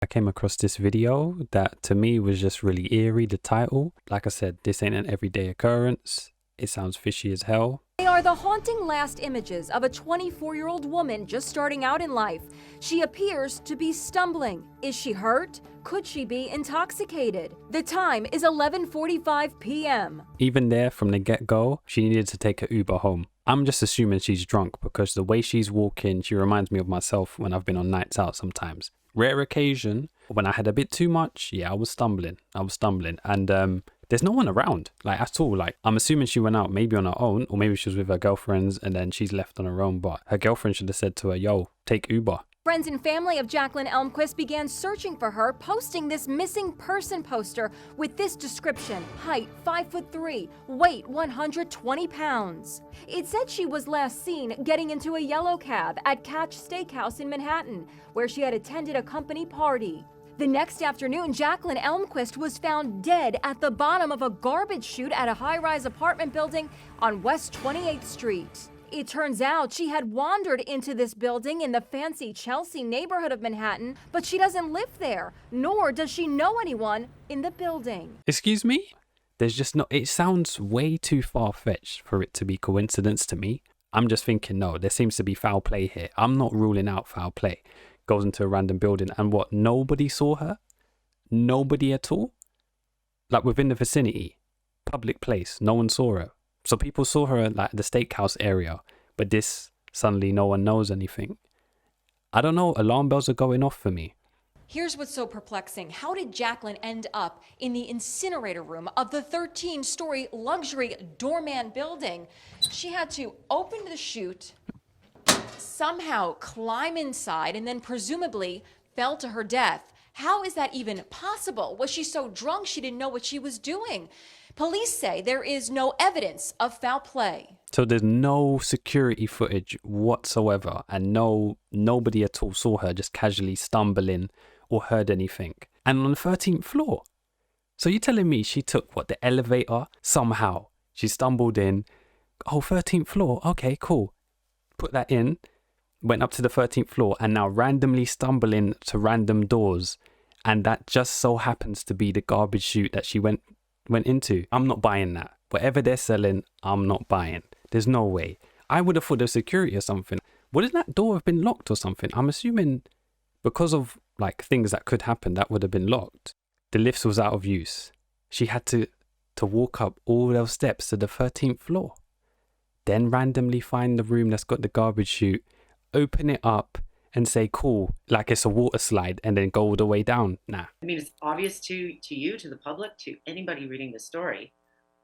I came across this video that to me was just really eerie, the title. Like I said, this ain't an everyday occurrence. It sounds fishy as hell. They are the haunting last images of a 24-year-old woman just starting out in life. She appears to be stumbling. Is she hurt? Could she be intoxicated? The time is 11:45 p.m. Even there from the get-go, she needed to take an Uber home. I'm just assuming she's drunk because the way she's walking, she reminds me of myself when I've been on nights out sometimes. Rare occasion, when I had a bit too much, yeah, I was stumbling. And there's no one around, like, at all. Like, I'm assuming she went out maybe on her own, or maybe she was with her girlfriends and then she's left on her own, but her girlfriend should have said to her, yo, take Uber. Friends and family of Jaclyn Elmquist began searching for her, posting this missing person poster with this description: height 5'3", weight 120 pounds. It said she was last seen getting into a yellow cab at Catch Steakhouse in Manhattan, where she had attended a company party. The next afternoon, Jaclyn Elmquist was found dead at the bottom of a garbage chute at a high-rise apartment building on West 28th Street. It turns out she had wandered into this building in the fancy Chelsea neighborhood of Manhattan, but she doesn't live there, nor does she know anyone in the building. Excuse me? There's just no, it sounds way too far-fetched for it to be coincidence to me. I'm just thinking, no, there seems to be foul play here. I'm not ruling out foul play. Goes into a random building and what, nobody saw her? Nobody at all? Like within the vicinity, public place, no one saw her. So people saw her at like the steakhouse area, but this, suddenly no one knows anything. I don't know, alarm bells are going off for me. Here's what's so perplexing. How did Jaclyn end up in the incinerator room of the 13-story luxury doorman building? She had to open the chute, somehow climb inside, and then presumably fell to her death. How is that even possible? Was she so drunk she didn't know what she was doing? Police say there is no evidence of foul play. So there's no security footage whatsoever, and nobody at all saw her just casually stumbling or heard anything. And on the 13th floor. So you're telling me she took what, the elevator? Somehow she stumbled in. Oh, 13th floor. Okay, cool. Put that in. Went up to the 13th floor and now randomly stumbling to random doors. And that just so happens to be the garbage chute that she went into. I'm not buying that. Whatever they're selling, I'm not buying. There's no way. I would have thought there's security or something. Wouldn't that door have been locked or something? I'm assuming because of like things that could happen, that would have been locked. The lift was out of use. She had to walk up all those steps to the 13th floor. Then randomly find the room that's got the garbage chute, open it up and say, cool, like it's a water slide, and then go all the way down. Nah. I mean, it's obvious to you, to the public, to anybody reading this story.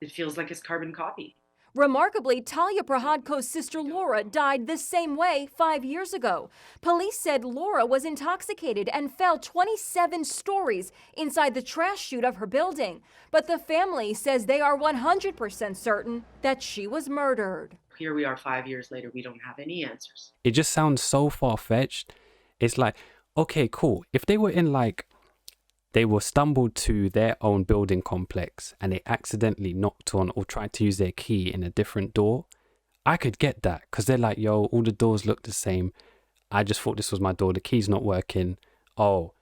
It feels like it's carbon copy. Remarkably, Talia Prohodko's sister Laura died the same way 5 years ago. Police said Laura was intoxicated and fell 27 stories inside the trash chute of her building. But the family says they are 100% certain that she was murdered. Here we are 5 years later, we don't have any answers. It just sounds so far-fetched. It's like, okay, cool. If they were in like, they were stumbled to their own building complex and they accidentally knocked on or tried to use their key in a different door, I could get that because they're like, yo, all the doors look the same. I just thought this was my door. The key's not working. Oh,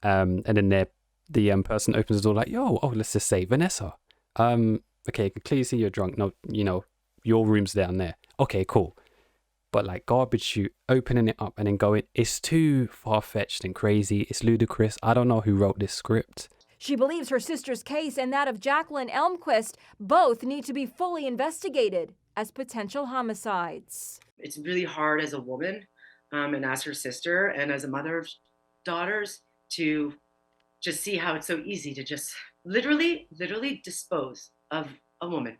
and then the person opens the door like, yo, oh, let's just say Vanessa. Okay, I can clearly see you're drunk. No, you know, your room's down there. Okay, cool. But like garbage chute, opening it up and then going, it's too far-fetched and crazy. It's ludicrous. I don't know who wrote this script. She believes her sister's case and that of Jaclyn Elmquist both need to be fully investigated as potential homicides. It's really hard as a woman and as her sister and as a mother of daughters to just see how it's so easy to just literally dispose of a woman.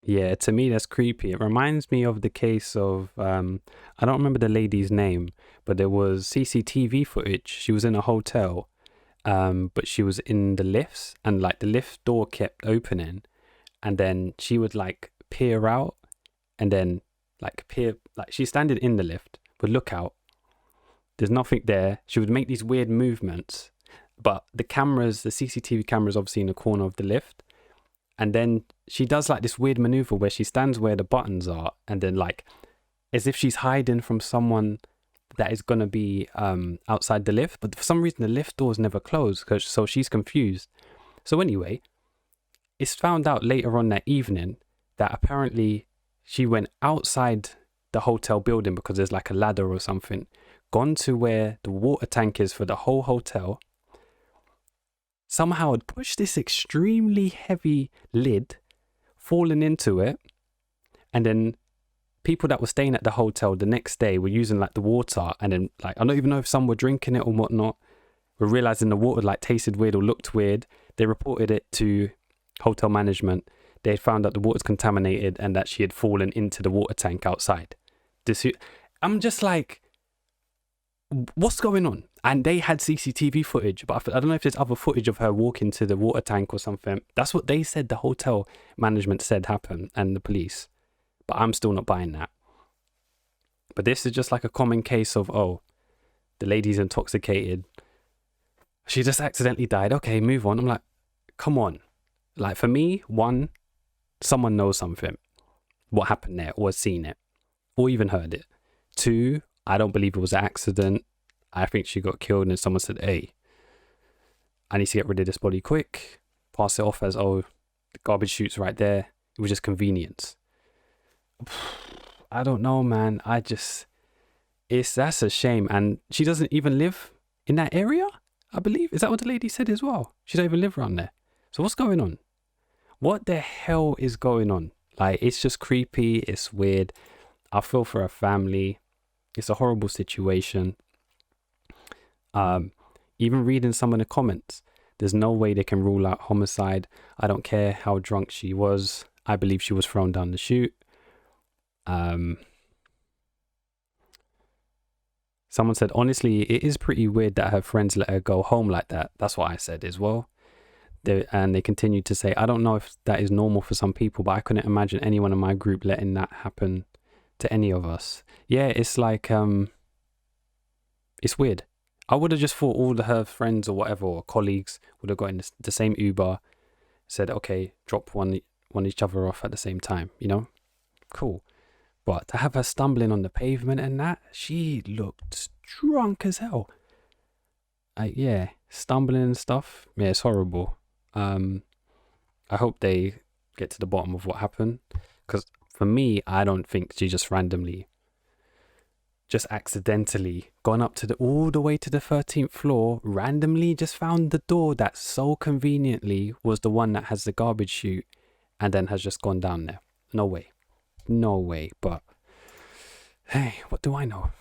Yeah, to me, that's creepy. It reminds me of the case of, I don't remember the lady's name, but there was CCTV footage. She was in a hotel, but she was in the lifts and like the lift door kept opening and then she would like peer out and then like she's standing in the lift, would look out. There's nothing there. She would make these weird movements, but the CCTV cameras obviously in the corner of the lift. And then she does like this weird maneuver where she stands where the buttons are and then like as if she's hiding from someone that is going to be outside the lift, but for some reason the lift doors never closed, so she's confused. So anyway, it's found out later on that evening that apparently she went outside the hotel building because there's like a ladder or something, gone to where the water tank is for the whole hotel, somehow had pushed this extremely heavy lid, fallen into it, and then people that were staying at the hotel the next day were using like the water, and then like I don't even know if some were drinking it or whatnot, were realizing the water like tasted weird or looked weird. They reported it to hotel management. They found out the water's contaminated and that she had fallen into the water tank outside. I'm just like, what's going on? And they had CCTV footage, but I don't know if there's other footage of her walking to the water tank or something. That's what they said the hotel management said happened, and the police. But I'm still not buying that. But this is just like a common case of, oh, the lady's intoxicated. She just accidentally died. Okay, move on. I'm like, come on. Like for me, one, someone knows something. What happened there, or has seen it, or even heard it. Two, I don't believe it was an accident. I think she got killed and someone said, hey, I need to get rid of this body quick. Pass it off as, oh, the garbage chute's right there. It was just convenience. I don't know, man. That's a shame. And she doesn't even live in that area, I believe. Is that what the lady said as well? She don't even live around there. So what's going on? What the hell is going on? Like, it's just creepy. It's weird. I feel for her family. It's a horrible situation. Even reading some of the comments, there's no way they can rule out homicide. I don't care how drunk she was. I believe she was thrown down the chute. Someone said, honestly, it is pretty weird that her friends let her go home like that. That's what I said as well. And they continued to say, I don't know if that is normal for some people, but I couldn't imagine anyone in my group letting that happen to any of us. Yeah, it's like, it's weird. I would have just thought all of her friends or whatever, or colleagues would have got in the same Uber, said, okay, drop one each other off at the same time, you know? Cool. But to have her stumbling on the pavement and that, she looked drunk as hell. Yeah, stumbling and stuff. Yeah, it's horrible. I hope they get to the bottom of what happened. Because for me, I don't think she just randomly, just accidentally gone up to all the way to the 13th floor, randomly just found the door that so conveniently was the one that has the garbage chute, and then has just gone down there. No way. No way. But hey, what do I know?